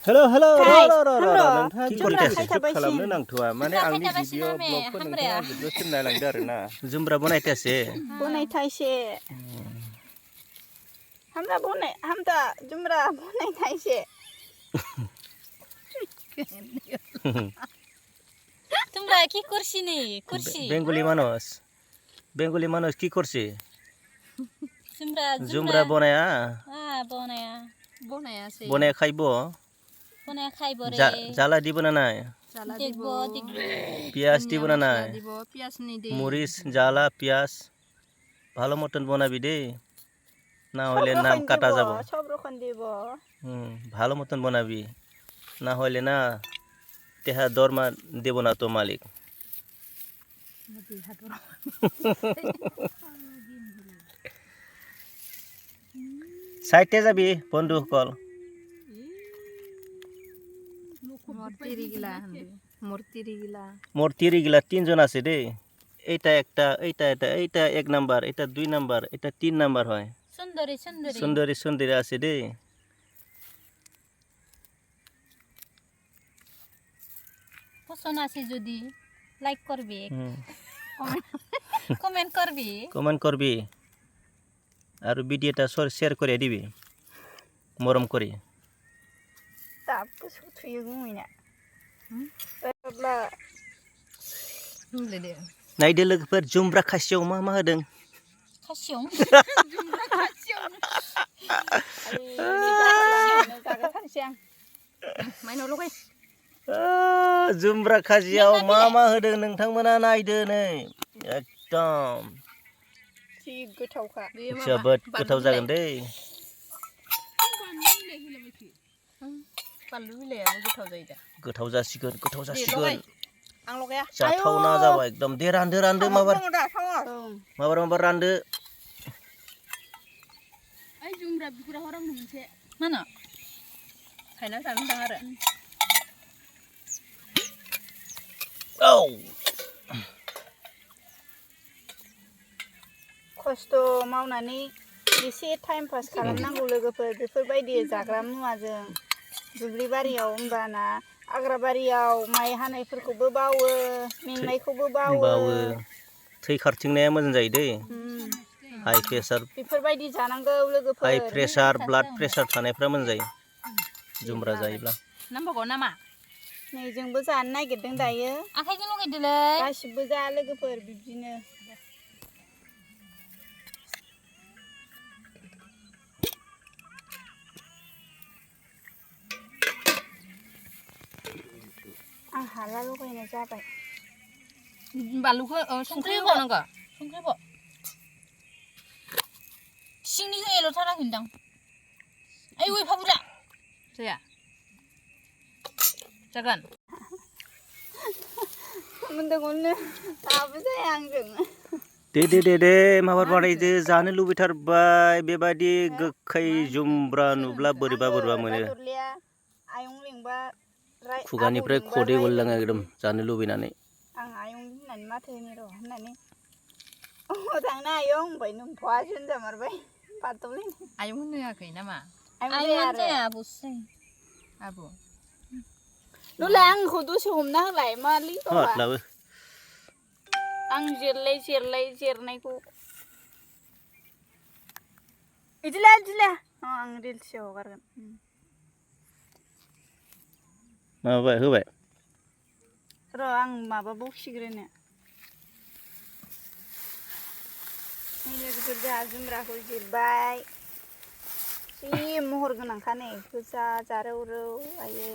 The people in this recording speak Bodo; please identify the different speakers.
Speaker 1: हेलो हेलो
Speaker 2: नोंथाङा
Speaker 1: जुमब्रा खालामनो नांथ'वा माने आंनि भिडिअ ब्लगखौ नोंथाङा भिडिअ नायलांदो आरोना जुमब्रा बनायतासे
Speaker 2: हामदा जुमब्रा बनायतासे
Speaker 3: তোমরা কি করছি নি করছি
Speaker 1: বেঙ্গলি মানুষ কি করছে
Speaker 3: जुमब्रा
Speaker 1: जुमब्रा बनाया बनाया खाइबो
Speaker 3: बनाया खाइब रे
Speaker 1: জ্বালা দিব না নাই
Speaker 3: দেখব
Speaker 1: পেঁয়াজ দিব না নাই মরিচ জ্বালা পেঁয়াজ ভালো মতন বানাবি দে না হলে নাম কাটা যাব
Speaker 2: সব রকম দিব
Speaker 1: ভালো মতন বানাবি না হলে না তেহা দরমা দেব না তো মালিক সাইডে যাবি বন্ধু কল মোর তিরিগিলা তিনজন আছে দে এইটা একটা এইটা এক নাম্বার এটা 2 নাম্বার এটা 3 নাম্বার হয় সুন্দরী আছে দে
Speaker 3: পছন্দ আছে যদি লাইক করবি কমেন্ট করবি আর ভিডিওটা শেয়ার করে দিবি মরম করে
Speaker 2: তাপku sutuyu gumina bla
Speaker 1: नायदो लोगोफोर जुमब्रा खासियाव मा होदों
Speaker 3: खासियाव
Speaker 1: जुमब्रा खाजियाव मा होदों नोंथांमोना नायदो नै एकदम
Speaker 2: जि गोथावखा
Speaker 1: जोबोद गोथाव जागोन दै
Speaker 2: बानलु बिलाइआबो गोथाव जायो दा
Speaker 1: गोथाव जासिगोन
Speaker 2: आं लगाया
Speaker 1: जाथावना जाबाय एकदम दे रानदो माबार रानदो
Speaker 2: ओइ जुमब्रा बिगुरा हरांनो मोनसे मानो खायना जानो दां आरो
Speaker 1: औ
Speaker 2: खस्थ' मावनानै एसे टाइम पास खालामनांगौ लोगोफोर बेफोरबायदि जाग्रा मुवाजों दुब्लि बारियाव होमबाना आग्रा बारियाव माइ हानायफोरखौबो बावो मेंनायखौबो बावो
Speaker 1: थै खारथिंनाया मोजां जायो दै हाइ प्रेसार
Speaker 2: बेफोरबायदि जानांगौ लोगोफोर
Speaker 1: हाइ प्रेसार ब्लाड प्रेसार थानायफ्रा मोजां जायो जुमब्रा जायोब्ला
Speaker 2: नांबावगौ नामा नै जोंबो जानो नागिरदों दायो
Speaker 3: आखाइजों लगायदोलै
Speaker 2: गासिबो जा लोगोफोर बिदिनो आं हाला लगायनाय जाबाय बानलुखौ संख्रि होबावनांगौ
Speaker 3: सिंनि होयोल' थाराखैदां ओइ एफा बुरजा
Speaker 2: जाया जागोन मोनदोंमोननो दाबो जाया आंजों
Speaker 1: दे माबार बानायदो जानो लुबैथारबाय बेबायदि गोखै जुमब्रा नुब्ला बोरैबा मोनो
Speaker 2: आयं लेंबा
Speaker 1: खुगानिफ्राय खदै गलाङो एकदम जानो लुबैनानै
Speaker 2: आं आयं होननानै माथो होनो र' होननानै थांनो आयं होनबाय नोंथ'आसो होनजामारबाय बाददावलायनो आयं होननो होआखै नामा
Speaker 3: आयं जाया आब'सो
Speaker 2: आब' नोंलाय आंखौ दसे हमना होलाय मा लिंबावा आं जेरनायखौ इदिला आं रिल्सआव हगारगोन
Speaker 1: माबाय होबाय
Speaker 2: र' आं माबा बखिग्रोनो लोगोफोर जोंहा जुमब्राखौ जिरबाय जि महर गोनांखा नै गोजा जारौ रौ आयै